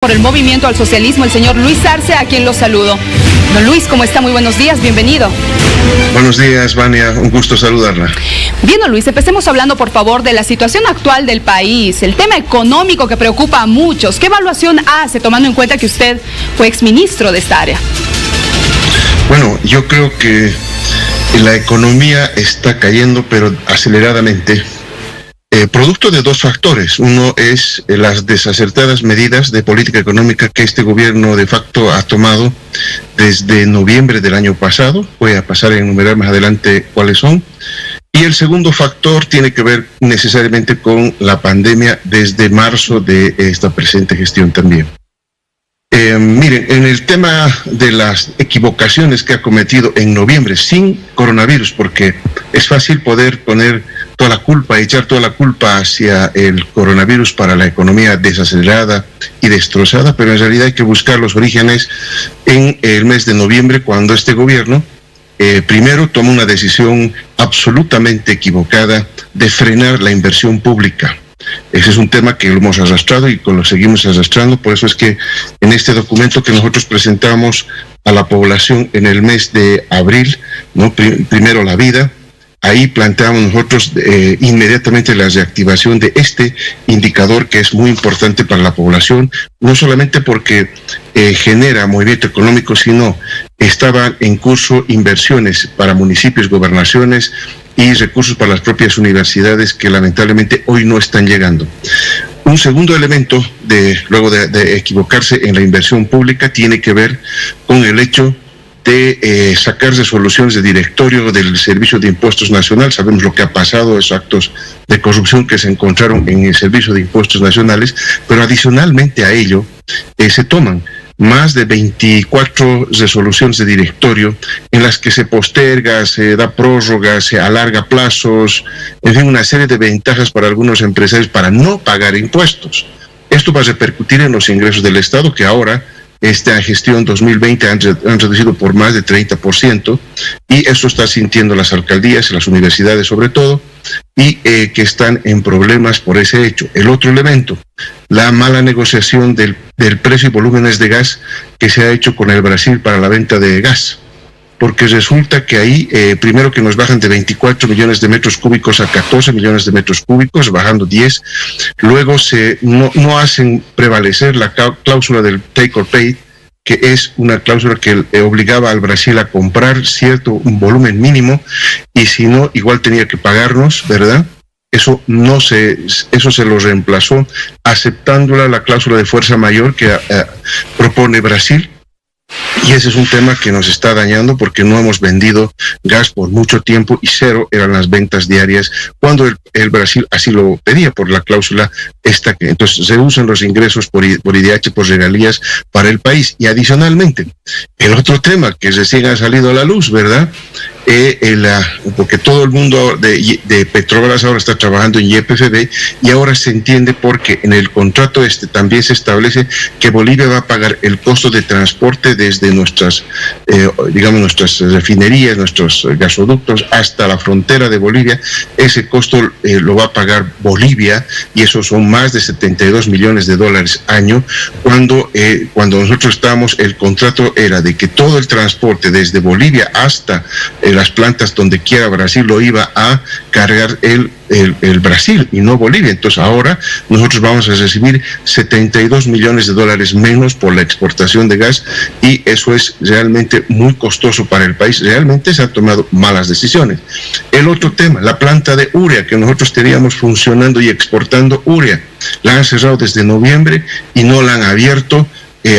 Por el Movimiento al Socialismo, el señor Luis Arce, a quien lo saludo. Don Luis, ¿cómo está? Muy buenos días, bienvenido. Buenos días, Vania, un gusto saludarla. Bien, don Luis, empecemos hablando, por favor, de la situación actual del país, el tema económico que preocupa a muchos. ¿Qué evaluación hace, tomando en cuenta que usted fue exministro de esta área? Bueno, yo creo que la economía está cayendo, pero aceleradamente. Producto de dos factores. Uno es las desacertadas medidas de política económica que este gobierno de facto ha tomado desde noviembre del año pasado. Voy a pasar a enumerar más adelante cuáles son. Y el segundo factor tiene que ver necesariamente con la pandemia desde marzo de esta presente gestión también. Miren, en el tema de las equivocaciones que ha cometido en noviembre sin coronavirus, porque es fácil poder poner toda la culpa, echar toda la culpa hacia el coronavirus para la economía desacelerada y destrozada, pero en realidad hay que buscar los orígenes en el mes de noviembre, cuando este gobierno primero tomó una decisión absolutamente equivocada de frenar la inversión pública. Ese es un tema que lo hemos arrastrado y lo seguimos arrastrando. Por eso es que en este documento que nosotros presentamos a la población en el mes de abril, ¿no? Primero la vida, ahí planteamos nosotros inmediatamente la reactivación de este indicador que es muy importante para la población, no solamente porque genera movimiento económico, sino estaban en curso inversiones para municipios, gobernaciones y recursos para las propias universidades que lamentablemente hoy no están llegando. Un segundo elemento, luego de equivocarse en la inversión pública, tiene que ver con el hecho de sacar resoluciones de directorio del Servicio de Impuestos Nacional. Sabemos lo que ha pasado, esos actos de corrupción que se encontraron en el Servicio de Impuestos Nacionales, pero adicionalmente a ello se toman más de 24 resoluciones de directorio en las que se posterga, se da prórroga, se alarga plazos, en fin, una serie de ventajas para algunos empresarios para no pagar impuestos. Esto va a repercutir en los ingresos del Estado, que ahora esta gestión 2020 han reducido por más de 30%, y eso está sintiendo las alcaldías, las universidades sobre todo, y que están en problemas por ese hecho. El otro elemento, la mala negociación del precio y volúmenes de gas que se ha hecho con el Brasil para la venta de gas, porque resulta que ahí, primero que nos bajan de 24 millones de metros cúbicos a 14 millones de metros cúbicos, bajando 10, luego no hacen prevalecer la cláusula del take or pay, que es una cláusula que obligaba al Brasil a comprar un volumen mínimo, y si no, igual tenía que pagarnos, ¿verdad? Eso se lo reemplazó aceptándola la cláusula de fuerza mayor que propone Brasil. Y ese es un tema que nos está dañando porque no hemos vendido gas por mucho tiempo y cero eran las ventas diarias cuando el Brasil así lo pedía por la cláusula esta. Entonces se usan los ingresos por IDH, por regalías para el país. Y adicionalmente, el otro tema que recién ha salido a la luz, ¿verdad? Porque todo el mundo de Petrobras ahora está trabajando en YPFB, y ahora se entiende porque en el contrato también se establece que Bolivia va a pagar el costo de transporte desde nuestras refinerías, nuestros gasoductos hasta la frontera de Bolivia. Ese costo lo va a pagar Bolivia, y eso son más de 72 millones de dólares año, cuando nosotros estábamos, el contrato era de que todo el transporte desde Bolivia hasta las plantas donde quiera Brasil lo iba a cargar el Brasil y no Bolivia. Entonces ahora nosotros vamos a recibir 72 millones de dólares menos por la exportación de gas, y eso es realmente muy costoso para el país. Realmente se han tomado malas decisiones. El otro tema, la planta de urea que nosotros teníamos funcionando y exportando urea, la han cerrado desde noviembre y no la han abierto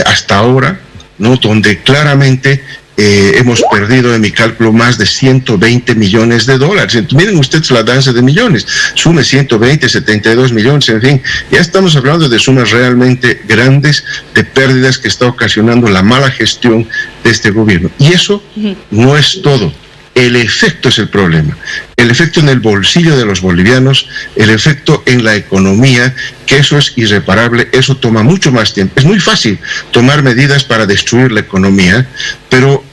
hasta ahora, ¿no? Donde claramente hemos perdido, en mi cálculo, más de 120 millones de dólares. Entonces, miren ustedes la danza de millones. Sume 120, 72 millones, en fin. Ya estamos hablando de sumas realmente grandes de pérdidas que está ocasionando la mala gestión de este gobierno. Y eso no es todo. El efecto es el problema. El efecto en el bolsillo de los bolivianos, el efecto en la economía, que eso es irreparable, eso toma mucho más tiempo. Es muy fácil tomar medidas para destruir la economía, pero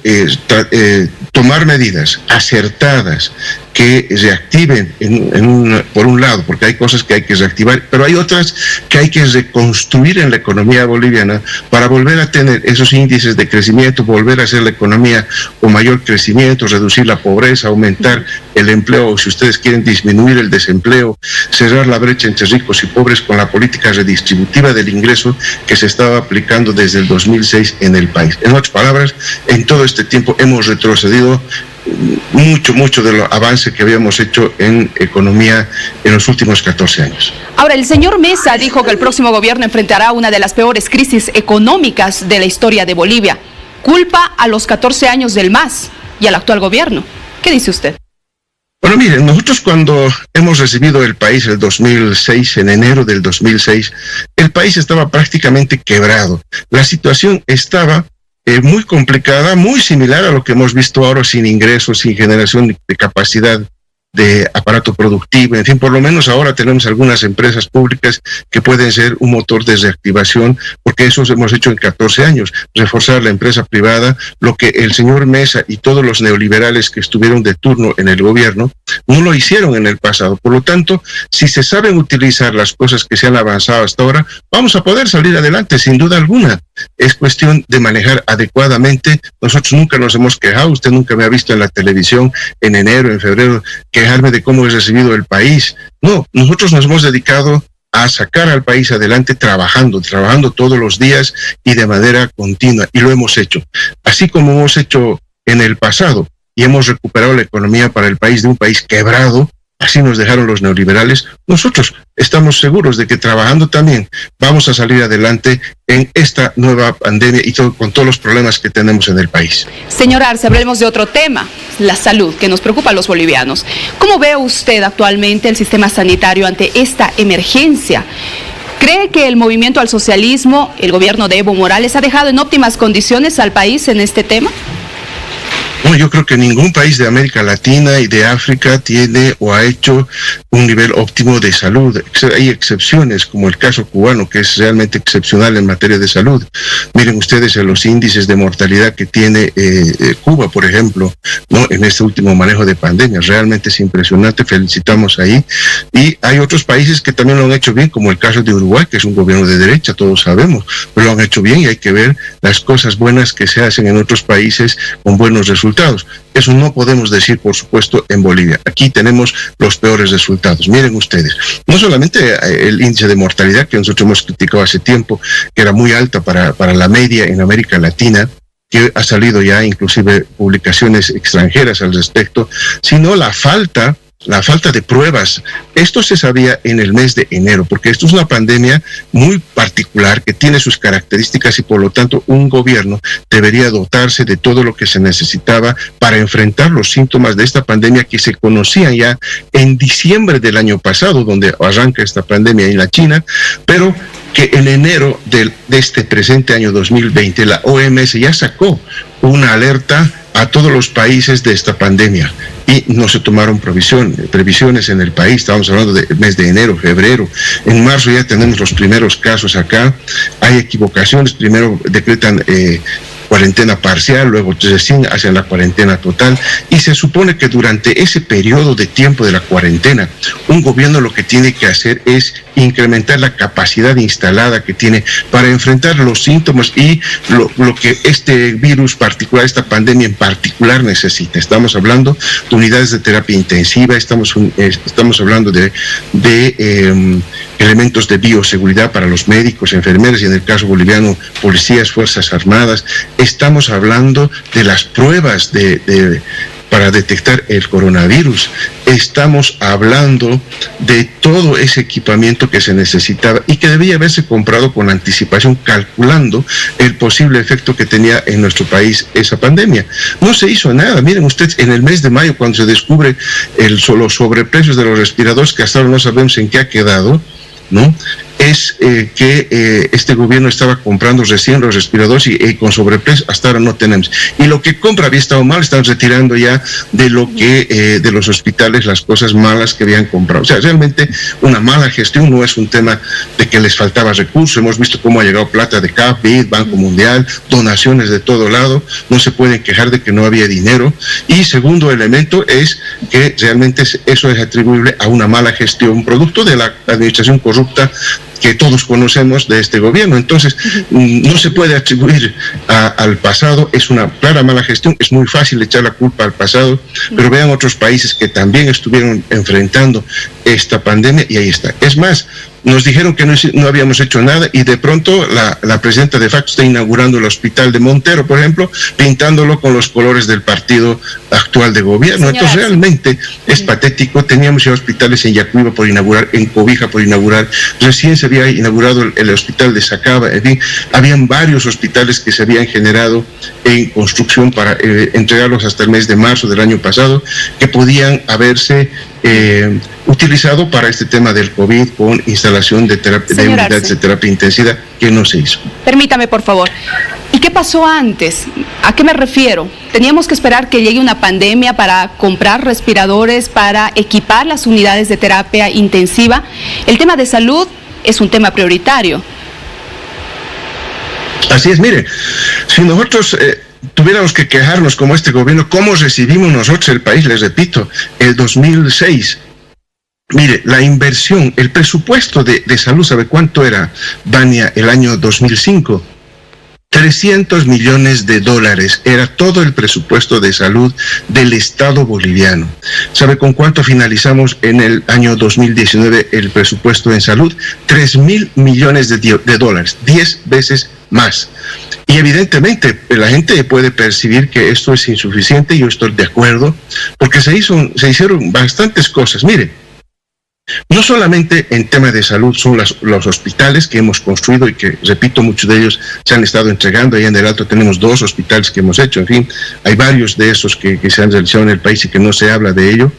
tomar medidas acertadas que reactiven por un lado, porque hay cosas que hay que reactivar, pero hay otras que hay que reconstruir en la economía boliviana para volver a tener esos índices de crecimiento, volver a hacer la economía con mayor crecimiento, reducir la pobreza, aumentar el empleo, o si ustedes quieren disminuir el desempleo, cerrar la brecha entre ricos y pobres con la política redistributiva del ingreso que se estaba aplicando desde el 2006 en el país. En otras palabras, en todo este tiempo hemos retrocedido mucho del avance que habíamos hecho en economía en los últimos 14 años. Ahora, el señor Mesa dijo que el próximo gobierno enfrentará una de las peores crisis económicas de la historia de Bolivia. Culpa a los 14 años del MAS y al actual gobierno. ¿Qué dice usted? Bueno, miren, nosotros cuando hemos recibido el país el 2006, en enero del 2006, el país estaba prácticamente quebrado. La situación estaba muy complicada, muy similar a lo que hemos visto ahora, sin ingresos, sin generación de capacidad de aparato productivo. En fin, por lo menos ahora tenemos algunas empresas públicas que pueden ser un motor de reactivación, porque eso hemos hecho en 14 años, reforzar la empresa privada, lo que el señor Mesa y todos los neoliberales que estuvieron de turno en el gobierno no lo hicieron en el pasado. Por lo tanto, si se saben utilizar las cosas que se han avanzado hasta ahora, vamos a poder salir adelante, sin duda alguna. Es cuestión de manejar adecuadamente. Nosotros nunca nos hemos quejado, usted nunca me ha visto en la televisión en enero, en febrero, quejarme de cómo he recibido el país. No, nosotros nos hemos dedicado a sacar al país adelante trabajando todos los días y de manera continua, y lo hemos hecho. Así como hemos hecho en el pasado y hemos recuperado la economía para el país de un país quebrado, así nos dejaron los neoliberales, nosotros estamos seguros de que trabajando también vamos a salir adelante en esta nueva pandemia y con todos los problemas que tenemos en el país. Señor Arce, hablemos de otro tema, la salud, que nos preocupa a los bolivianos. ¿Cómo ve usted actualmente el sistema sanitario ante esta emergencia? ¿Cree que el movimiento al socialismo, el gobierno de Evo Morales, ha dejado en óptimas condiciones al país en este tema? Bueno, yo creo que ningún país de América Latina y de África tiene o ha hecho un nivel óptimo de salud. Hay excepciones, como el caso cubano, que es realmente excepcional en materia de salud. Miren ustedes los índices de mortalidad que tiene Cuba, por ejemplo, ¿no? En este último manejo de pandemia. Realmente es impresionante, felicitamos ahí. Y hay otros países que también lo han hecho bien, como el caso de Uruguay, que es un gobierno de derecha, todos sabemos, pero lo han hecho bien y hay que ver las cosas buenas que se hacen en otros países con buenos resultados. Eso no podemos decir, por supuesto, en Bolivia. Aquí tenemos los peores resultados. Miren ustedes, no solamente el índice de mortalidad que nosotros hemos criticado hace tiempo, que era muy alta para la media en América Latina, que ha salido ya inclusive publicaciones extranjeras al respecto, sino la falta de pruebas. Esto se sabía en el mes de enero, porque esto es una pandemia muy particular que tiene sus características y por lo tanto un gobierno debería dotarse de todo lo que se necesitaba para enfrentar los síntomas de esta pandemia que se conocían ya en diciembre del año pasado, donde arranca esta pandemia en la China, pero que en enero de este presente año 2020 la OMS ya sacó una alerta a todos los países de esta pandemia y no se tomaron previsiones en el país. Estamos hablando del mes de enero, febrero. En marzo ya tenemos los primeros casos acá. Hay equivocaciones. Primero decretan cuarentena parcial, luego recién hacen la cuarentena total, y se supone que durante ese periodo de tiempo de la cuarentena, un gobierno lo que tiene que hacer es incrementar la capacidad instalada que tiene para enfrentar los síntomas y lo que este virus particular, esta pandemia en particular necesita. Estamos hablando de unidades de terapia intensiva, estamos hablando de elementos de bioseguridad para los médicos, enfermeras y en el caso boliviano, policías, fuerzas armadas. Estamos hablando de las pruebas para detectar el coronavirus. Estamos hablando de todo ese equipamiento que se necesitaba y que debía haberse comprado con anticipación, calculando el posible efecto que tenía en nuestro país esa pandemia. No se hizo nada. Miren ustedes, en el mes de mayo, cuando se descubre los sobreprecios de los respiradores, que hasta ahora no sabemos en qué ha quedado, ¿no? es que este gobierno estaba comprando recién los respiradores y con sobreprecio hasta ahora no tenemos. Y lo que compra había estado mal, están retirando ya de lo que de los hospitales las cosas malas que habían comprado. O sea, realmente una mala gestión, no es un tema de que les faltaba recursos. Hemos visto cómo ha llegado plata de CAF, BID, Banco Mundial, donaciones de todo lado, no se pueden quejar de que no había dinero. Y segundo elemento es que realmente eso es atribuible a una mala gestión, producto de la administración corrupta que todos conocemos de este gobierno. Entonces, no se puede atribuir al pasado, es una clara mala gestión, es muy fácil echar la culpa al pasado, pero vean otros países que también estuvieron enfrentando esta pandemia y ahí está. Es más, nos dijeron que no habíamos hecho nada y de pronto la presidenta de facto está inaugurando el hospital de Montero, por ejemplo, pintándolo con los colores del partido actual de gobierno. Entonces realmente es patético. Teníamos ya hospitales en Yacuiba por inaugurar, en Cobija por inaugurar, recién se había inaugurado el hospital de Sacaba, en fin, habían varios hospitales que se habían generado en construcción para entregarlos hasta el mes de marzo del año pasado, que podían haberse utilizado para este tema del COVID con instalación de unidades de terapia intensiva, que no se hizo. Permítame, por favor. ¿Y qué pasó antes? ¿A qué me refiero? ¿Teníamos que esperar que llegue una pandemia para comprar respiradores, para equipar las unidades de terapia intensiva? El tema de salud es un tema prioritario. Así es, mire, si nosotros tuviéramos que quejarnos como este gobierno, ¿cómo recibimos nosotros el país? Les repito, el 2006, mire, la inversión, el presupuesto de salud, ¿sabe cuánto era, Vania, el año 2005? 300 millones de dólares era todo el presupuesto de salud del Estado boliviano. ¿Sabe con cuánto finalizamos en el año 2019 el presupuesto en salud? 3.000 millones de dólares, 10 veces más. Y evidentemente la gente puede percibir que esto es insuficiente, y yo estoy de acuerdo, porque se hicieron bastantes cosas. Mire, no solamente en tema de salud son los hospitales que hemos construido y que, repito, muchos de ellos se han estado entregando. Ahí en el Alto tenemos 2 hospitales que hemos hecho, en fin, hay varios de esos que se han realizado en el país y que no se habla de ello.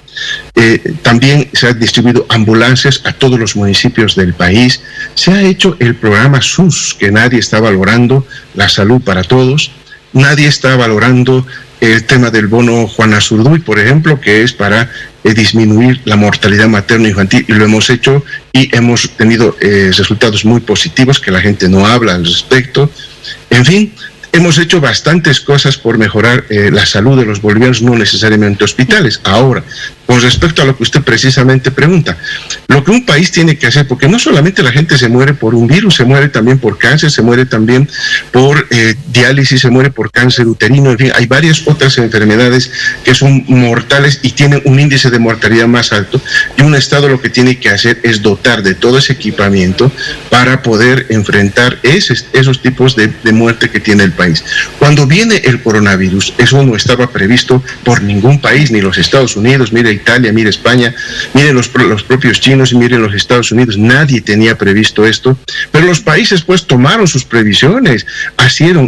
También se han distribuido ambulancias a todos los municipios del país. Se ha hecho el programa SUS, que nadie está valorando, la salud para todos. Nadie está valorando el tema del bono Juana Zurduy, por ejemplo, que es para disminuir la mortalidad materno-infantil, y lo hemos hecho y hemos tenido resultados muy positivos que la gente no habla al respecto. En fin, hemos hecho bastantes cosas por mejorar la salud de los bolivianos, no necesariamente hospitales. Ahora, con respecto a lo que usted precisamente pregunta, lo que un país tiene que hacer, porque no solamente la gente se muere por un virus, se muere también por cáncer, se muere también por diálisis, se muere por cáncer uterino, en fin, hay varias otras enfermedades que son mortales y tienen un índice de mortalidad más alto, y un Estado lo que tiene que hacer es dotar de todo ese equipamiento para poder enfrentar esos tipos de muerte que tiene el país. Cuando viene el coronavirus, eso no estaba previsto por ningún país, ni los Estados Unidos, mire Italia, mire España, miren los propios chinos y miren los Estados Unidos, nadie tenía previsto esto, pero los países pues tomaron sus previsiones,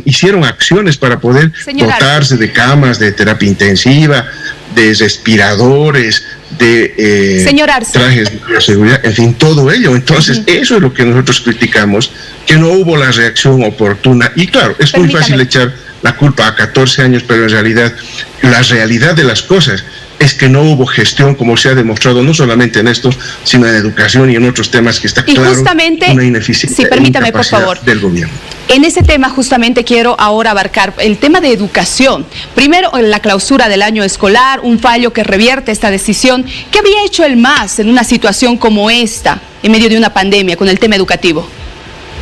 hicieron acciones para poder dotarse de camas de terapia intensiva, de respiradores, de trajes de seguridad, en fin, todo ello. Entonces, eso es lo que nosotros criticamos, que no hubo la reacción oportuna. Y claro, es muy fácil echar la culpa a 14 años, pero en realidad, la realidad de las cosas es que no hubo gestión, como se ha demostrado no solamente en esto, sino en educación y en otros temas que está claro una ineficiencia, permítame, por favor, del gobierno. En ese tema justamente quiero ahora abarcar el tema de educación. Primero, la clausura del año escolar, un fallo que revierte esta decisión. ¿Qué había hecho el MAS en una situación como esta, en medio de una pandemia, con el tema educativo?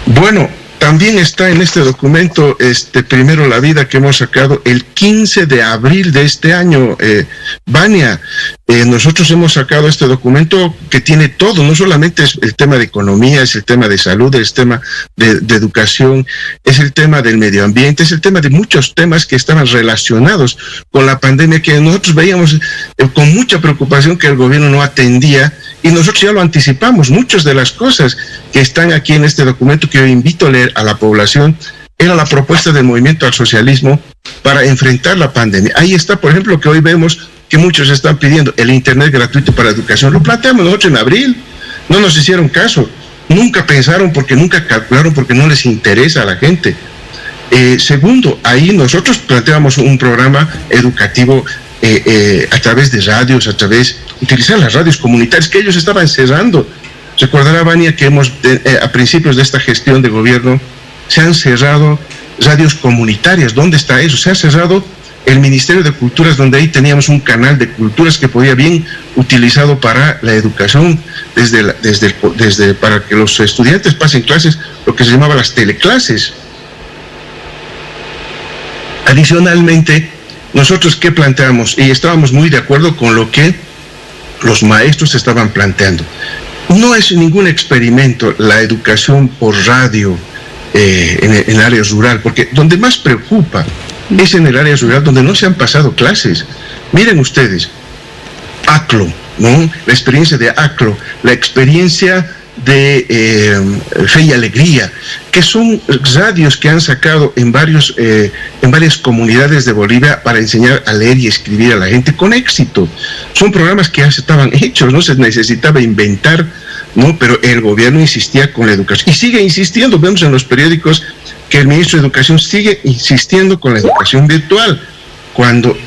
Bueno, también está en este documento, Primero la Vida, que hemos sacado el 15 de abril de este año, Vania. Nosotros hemos sacado este documento que tiene todo, no solamente es el tema de economía, es el tema de salud, es el tema de educación, es el tema del medio ambiente, es el tema de muchos temas que estaban relacionados con la pandemia, que nosotros veíamos con mucha preocupación que el gobierno no atendía, y nosotros ya lo anticipamos. Muchas de las cosas que están aquí en este documento, que yo invito a leer a la población, era la propuesta del Movimiento al Socialismo para enfrentar la pandemia. Ahí está, por ejemplo, que hoy vemos que muchos están pidiendo el internet gratuito para educación. Lo planteamos nosotros en abril, no nos hicieron caso. nunca pensaron, porque nunca calcularon, porque no les interesa a la gente. Segundo, ahí nosotros planteamos un programa educativo a través de radios, utilizar las radios comunitarias que ellos estaban cerrando. Recordará, Vania, que a principios de esta gestión de gobierno se han cerrado radios comunitarias. ¿Dónde está eso? Se ha cerrado el Ministerio de Culturas, donde ahí teníamos un canal de culturas que podía bien utilizado para la educación, para que los estudiantes pasen clases, lo que se llamaba las teleclases. Adicionalmente, nosotros ¿qué planteamos? Y estábamos muy de acuerdo con lo que los maestros estaban planteando. No es ningún experimento la educación por radio en el área rural, porque donde más preocupa es en el área rural, donde no se han pasado clases. Miren ustedes, ACLO, ¿no? La experiencia de ACLO, la experiencia de Fe y Alegría, que son radios que han sacado en varias comunidades de Bolivia para enseñar a leer y escribir a la gente con éxito. Son programas que ya estaban hechos, no se necesitaba inventar, ¿no? Pero el gobierno insistía con la educación y sigue insistiendo. Vemos en los periódicos que el ministro de Educación sigue insistiendo con la educación virtual, cuando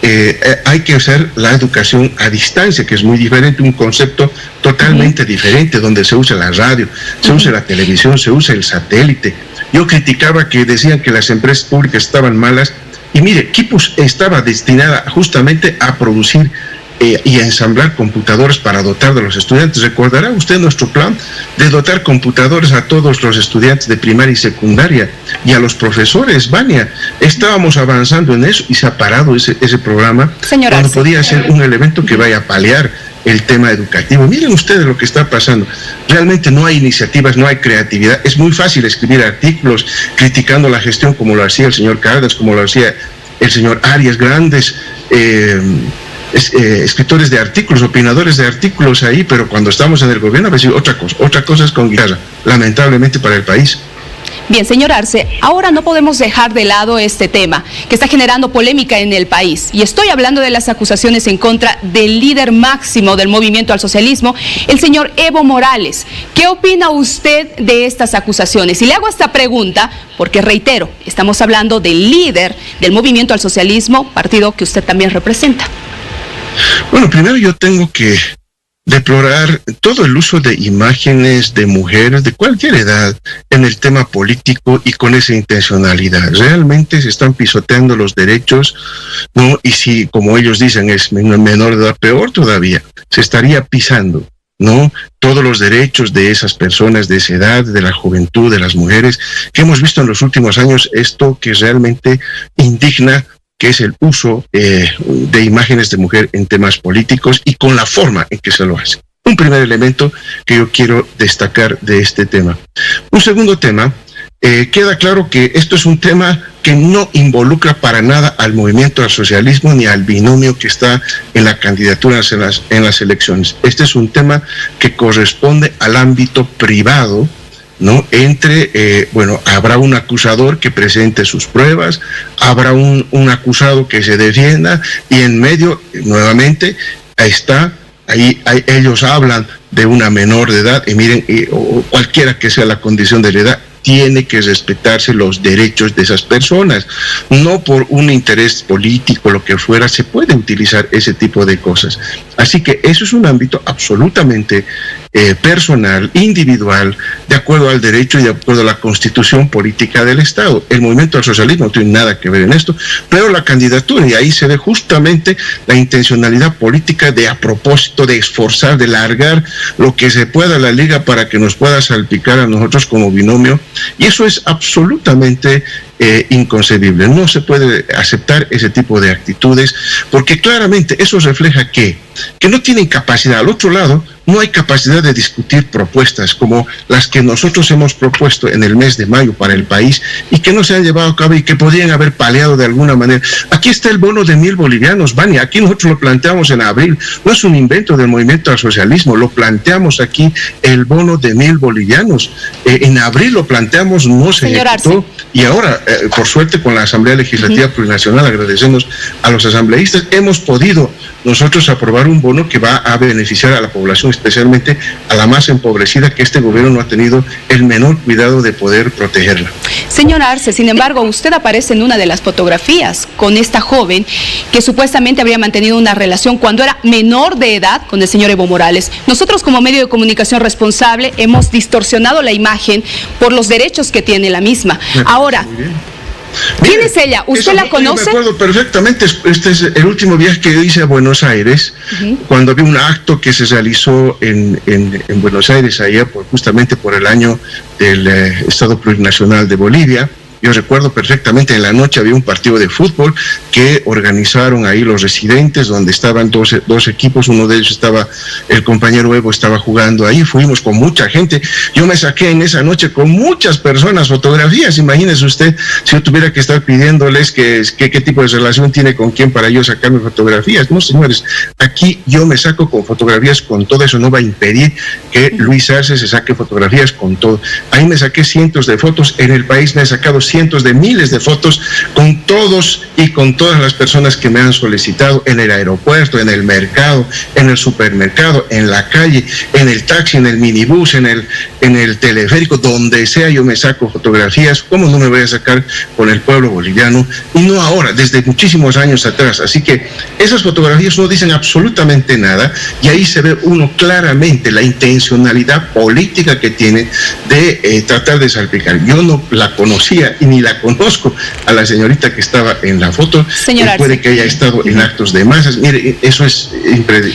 hay que hacer la educación a distancia, que es muy diferente, un concepto totalmente diferente, donde se usa la radio, se usa la televisión, se usa el satélite. Yo criticaba que decían que las empresas públicas estaban malas, y mire, Quipus estaba destinada justamente a producir y a ensamblar computadores para dotar de los estudiantes. ¿Recordará usted nuestro plan de dotar computadores a todos los estudiantes de primaria y secundaria y a los profesores? Vania, estábamos avanzando en eso y se ha parado ese programa. Señor cuando Arce, podía ser un elemento que vaya a paliar el tema educativo. Miren ustedes lo que está pasando. Realmente no hay iniciativas, no hay creatividad. Es muy fácil escribir artículos criticando la gestión, como lo hacía el señor Cárdenas, como lo hacía el señor Arias, grandes escritores de artículos, opinadores de artículos ahí, pero cuando estamos en el gobierno a veces otra cosa es con guitarra, lamentablemente para el país. Bien, señor Arce, ahora no podemos dejar de lado este tema que está generando polémica en el país, y estoy hablando de las acusaciones en contra del líder máximo del movimiento al socialismo, el señor Evo Morales. ¿Qué opina usted de estas acusaciones? Y le hago esta pregunta porque, reitero, estamos hablando del líder del movimiento al socialismo, partido que usted también representa. Bueno, primero yo tengo que deplorar todo el uso de imágenes de mujeres de cualquier edad en el tema político y con esa intencionalidad. Realmente se están pisoteando los derechos, ¿no? Y si, como ellos dicen, es menor de edad, peor todavía, se estaría pisando, ¿no? Todos los derechos de esas personas de esa edad, de la juventud, de las mujeres, que hemos visto en los últimos años, esto que realmente indigna, que es el uso de imágenes de mujer en temas políticos y con la forma en que se lo hace. Un primer elemento que yo quiero destacar de este tema. Un segundo tema, queda claro que esto es un tema que no involucra para nada al movimiento al socialismo ni al binomio que está en la candidatura en las elecciones. Este es un tema que corresponde al ámbito privado, ¿no? Habrá un acusador que presente sus pruebas, habrá un acusado que se defienda, y en medio, nuevamente, ellos hablan de una menor de edad, y miren, cualquiera que sea la condición de la edad, tiene que respetarse los derechos de esas personas. No por un interés político, lo que fuera, se puede utilizar ese tipo de cosas. Así que eso es un ámbito absolutamente personal, individual, de acuerdo al derecho y de acuerdo a la constitución política del Estado. El movimiento al socialismo no tiene nada que ver en esto, pero la candidatura, y ahí se ve justamente la intencionalidad política de, a propósito, de esforzar, de largar lo que se pueda la liga para que nos pueda salpicar a nosotros como binomio, y eso es absolutamente inconcebible. No se puede aceptar ese tipo de actitudes, porque claramente eso refleja que no tienen capacidad. Al otro lado, no hay capacidad de discutir propuestas como las que nosotros hemos propuesto en el mes de mayo para el país y que no se han llevado a cabo y que podrían haber paliado de alguna manera. Aquí está el bono de 1.000 bolivianos, Vania. Aquí nosotros lo planteamos en abril. No es un invento del movimiento al socialismo. Lo planteamos aquí, el bono de 1.000 bolivianos. En abril lo planteamos, no se ejecutó. Y ahora por suerte con la Asamblea Legislativa Plurinacional, agradecemos a los asambleístas, hemos podido nosotros aprobar un bono que va a beneficiar a la población, especialmente a la más empobrecida, que este gobierno no ha tenido el menor cuidado de poder protegerla. Señor Arce, sin embargo, usted aparece en una de las fotografías con esta joven que supuestamente habría mantenido una relación cuando era menor de edad con el señor Evo Morales. Nosotros, como medio de comunicación responsable, hemos distorsionado la imagen por los derechos que tiene la misma. Ahora, ¿quién es ella? ¿Usted la conoce? Yo me acuerdo perfectamente. Este es el último viaje que yo hice a Buenos Aires, cuando había un acto que se realizó en Buenos Aires, allá justamente por el año del Estado Plurinacional de Bolivia. Yo recuerdo perfectamente, en la noche había un partido de fútbol que organizaron ahí los residentes, donde estaban dos equipos, uno de ellos estaba, el compañero Evo estaba jugando ahí, fuimos con mucha gente. Yo me saqué en esa noche con muchas personas fotografías. Imagínese usted, si yo tuviera que estar pidiéndoles qué tipo de relación tiene con quién para yo sacarme fotografías. No, señores, aquí yo me saco con fotografías con todo. Eso no va a impedir que Luis Arce se saque fotografías con todo. Ahí me saqué cientos de fotos, en el país me he sacado cientos de miles de fotos con todos y con todas las personas que me han solicitado, en el aeropuerto, en el mercado, en el supermercado, en la calle, en el taxi, en el minibús, en el teleférico, donde sea yo me saco fotografías. ¿Cómo no me voy a sacar con el pueblo boliviano? Y no ahora, desde muchísimos años atrás. Así que esas fotografías no dicen absolutamente nada, y ahí se ve uno claramente la intencionalidad política que tiene de tratar de salpicar. Yo no la conocía y ni la conozco a la señorita que estaba en la foto. Puede que haya estado en actos de masas. Mire, eso es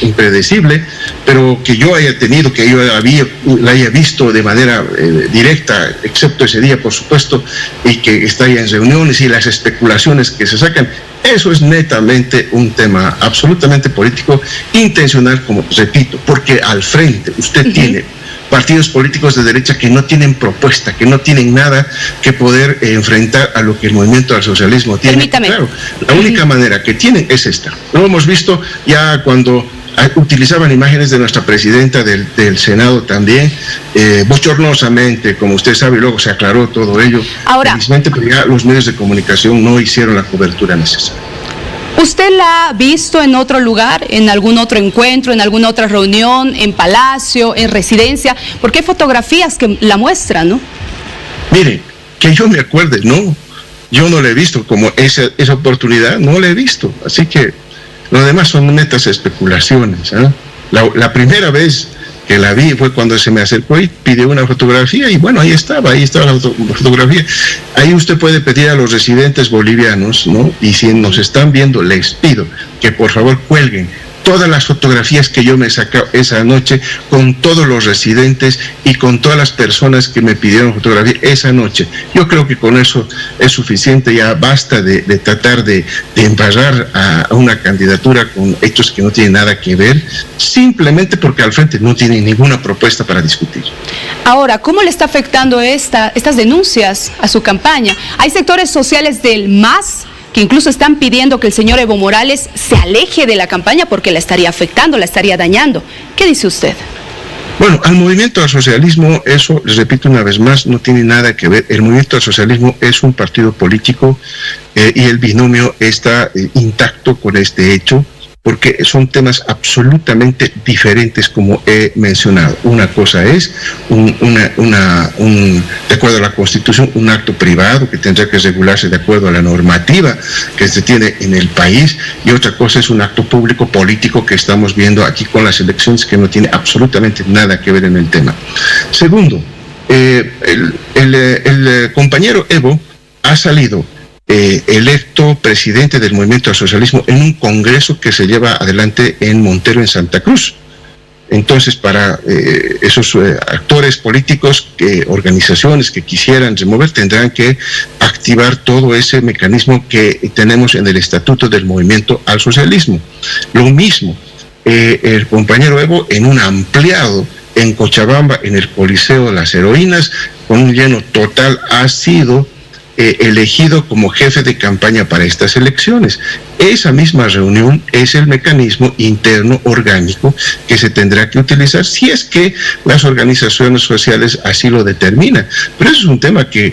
impredecible, pero que yo haya tenido, que yo la haya visto de manera directa, excepto ese día, por supuesto, y que está ahí en reuniones y las especulaciones que se sacan, eso es netamente un tema absolutamente político, intencional, como repito, porque al frente usted tiene partidos políticos de derecha que no tienen propuesta, que no tienen nada que poder enfrentar a lo que el movimiento al socialismo tiene. Permítame. Claro, la única manera que tienen es esta. Lo hemos visto ya cuando utilizaban imágenes de nuestra presidenta del Senado también, bochornosamente, como usted sabe, y luego se aclaró todo ello. Ahora, felizmente, pero ya los medios de comunicación no hicieron la cobertura necesaria. ¿Usted la ha visto en otro lugar, en algún otro encuentro, en alguna otra reunión, en palacio, en residencia? Porque hay fotografías que la muestran, ¿no? Mire, que yo me acuerde, no. Yo no la he visto, como esa oportunidad, no la he visto. Así que lo demás son netas especulaciones, ¿eh? La primera vez que la vi fue cuando se me acercó y pidió una fotografía, y bueno, ahí estaba la fotografía. Ahí usted puede pedir a los residentes bolivianos, ¿no? Y si nos están viendo, les pido que por favor cuelguen todas las fotografías que yo me saqué esa noche con todos los residentes y con todas las personas que me pidieron fotografía esa noche. Yo creo que con eso es suficiente, ya basta de tratar de embarrar a una candidatura con hechos que no tienen nada que ver, simplemente porque al frente no tienen ninguna propuesta para discutir. Ahora, ¿cómo le está afectando estas denuncias a su campaña? Hay sectores sociales del MAS que incluso están pidiendo que el señor Evo Morales se aleje de la campaña porque la estaría afectando, la estaría dañando. ¿Qué dice usted? Bueno, al movimiento al socialismo, eso, les repito una vez más, no tiene nada que ver. El movimiento al socialismo es un partido político y el binomio está intacto con este hecho, porque son temas absolutamente diferentes, como he mencionado. Una cosa es, de acuerdo a la Constitución, un acto privado que tendrá que regularse de acuerdo a la normativa que se tiene en el país, y otra cosa es un acto público político que estamos viendo aquí con las elecciones, que no tiene absolutamente nada que ver en el tema. Segundo, el compañero Evo ha salido electo presidente del movimiento al socialismo en un congreso que se lleva adelante en Montero, en Santa Cruz. Entonces, para esos actores políticos, organizaciones que quisieran remover, tendrán que activar todo ese mecanismo que tenemos en el estatuto del movimiento al socialismo. Lo mismo, el compañero Evo, en un ampliado en Cochabamba, en el Coliseo de las Heroínas, con un lleno total, ha sido elegido como jefe de campaña para estas elecciones. Esa misma reunión es el mecanismo interno orgánico que se tendrá que utilizar si es que las organizaciones sociales así lo determinan. Pero eso es un tema que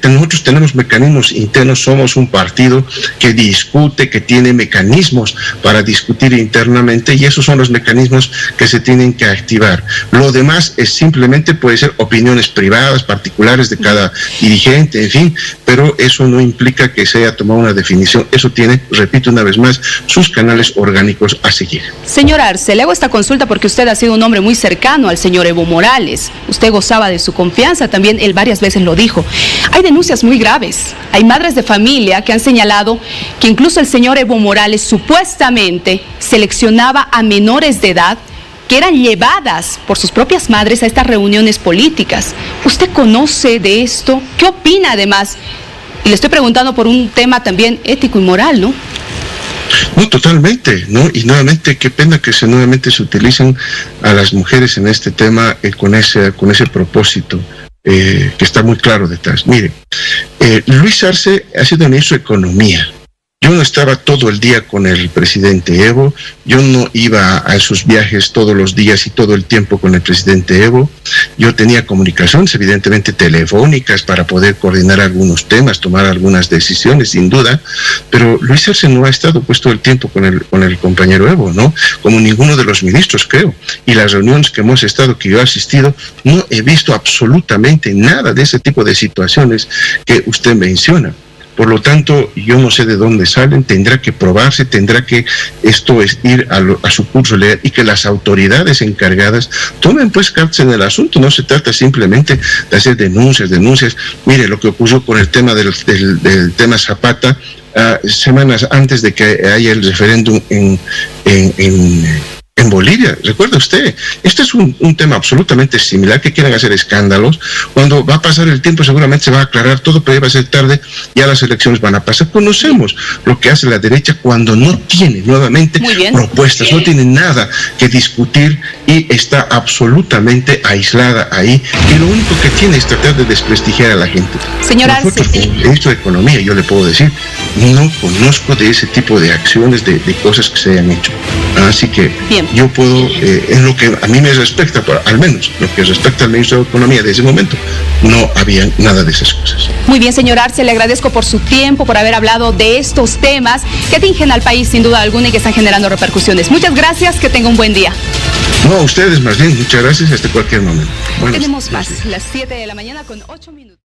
nosotros tenemos mecanismos internos, somos un partido que discute, que tiene mecanismos para discutir internamente, y esos son los mecanismos que se tienen que activar. Lo demás es simplemente, puede ser opiniones privadas, particulares de cada dirigente, en fin, pero eso no implica que se haya tomado una definición. Eso tiene, repito una vez más, sus canales orgánicos a seguir. Señor Arce, le hago esta consulta porque usted ha sido un hombre muy cercano al señor Evo Morales. Usted gozaba de su confianza, también él varias veces lo dijo. Hay denuncias muy graves. Hay madres de familia que han señalado que incluso el señor Evo Morales supuestamente seleccionaba a menores de edad que eran llevadas por sus propias madres a estas reuniones políticas. ¿Usted conoce de esto? ¿Qué opina además? Y le estoy preguntando por un tema también ético y moral, ¿no? No, totalmente, ¿no? Y nuevamente, qué pena que nuevamente se utilicen a las mujeres en este tema con ese propósito, que está muy claro detrás. Mire, Luis Arce ha sido ministro de Economía. Yo no estaba todo el día con el presidente Evo, yo no iba a sus viajes todos los días y todo el tiempo con el presidente Evo. Yo tenía comunicaciones evidentemente telefónicas para poder coordinar algunos temas, tomar algunas decisiones, sin duda, pero Luis Arce no ha estado pues todo el tiempo con el compañero Evo, ¿no? Como ninguno de los ministros, creo. Y las reuniones que hemos estado, que yo he asistido, no he visto absolutamente nada de ese tipo de situaciones que usted menciona. Por lo tanto, yo no sé de dónde salen, tendrá que probarse, tendrá que esto es ir a su curso legal, y que las autoridades encargadas tomen pues cartas en el asunto. No se trata simplemente de hacer denuncias. Mire lo que ocurrió con el tema del tema Zapata, semanas antes de que haya el referéndum en Bolivia. ¿Recuerda usted? Este es un tema absolutamente similar, que quieren hacer escándalos. Cuando va a pasar el tiempo seguramente se va a aclarar todo, pero ya va a ser tarde, ya las elecciones van a pasar. Conocemos lo que hace la derecha cuando no tiene nuevamente propuestas, no tiene nada que discutir y está absolutamente aislada ahí, y lo único que tiene es tratar de desprestigiar a la gente. Señor Arce, nosotros, como ministro de Economía, yo le puedo decir, no conozco de ese tipo de acciones, de cosas que se hayan hecho. Así que yo puedo, en lo que a mí me respecta, al menos lo que respecta al ministro de Economía de ese momento, no había nada de esas cosas. Muy bien, señor Arce, le agradezco por su tiempo, por haber hablado de estos temas que atingen al país sin duda alguna y que están generando repercusiones. Muchas gracias, que tenga un buen día. No, a ustedes más bien, muchas gracias, hasta cualquier momento. Tenemos más, las 7 de la mañana con 8 minutos.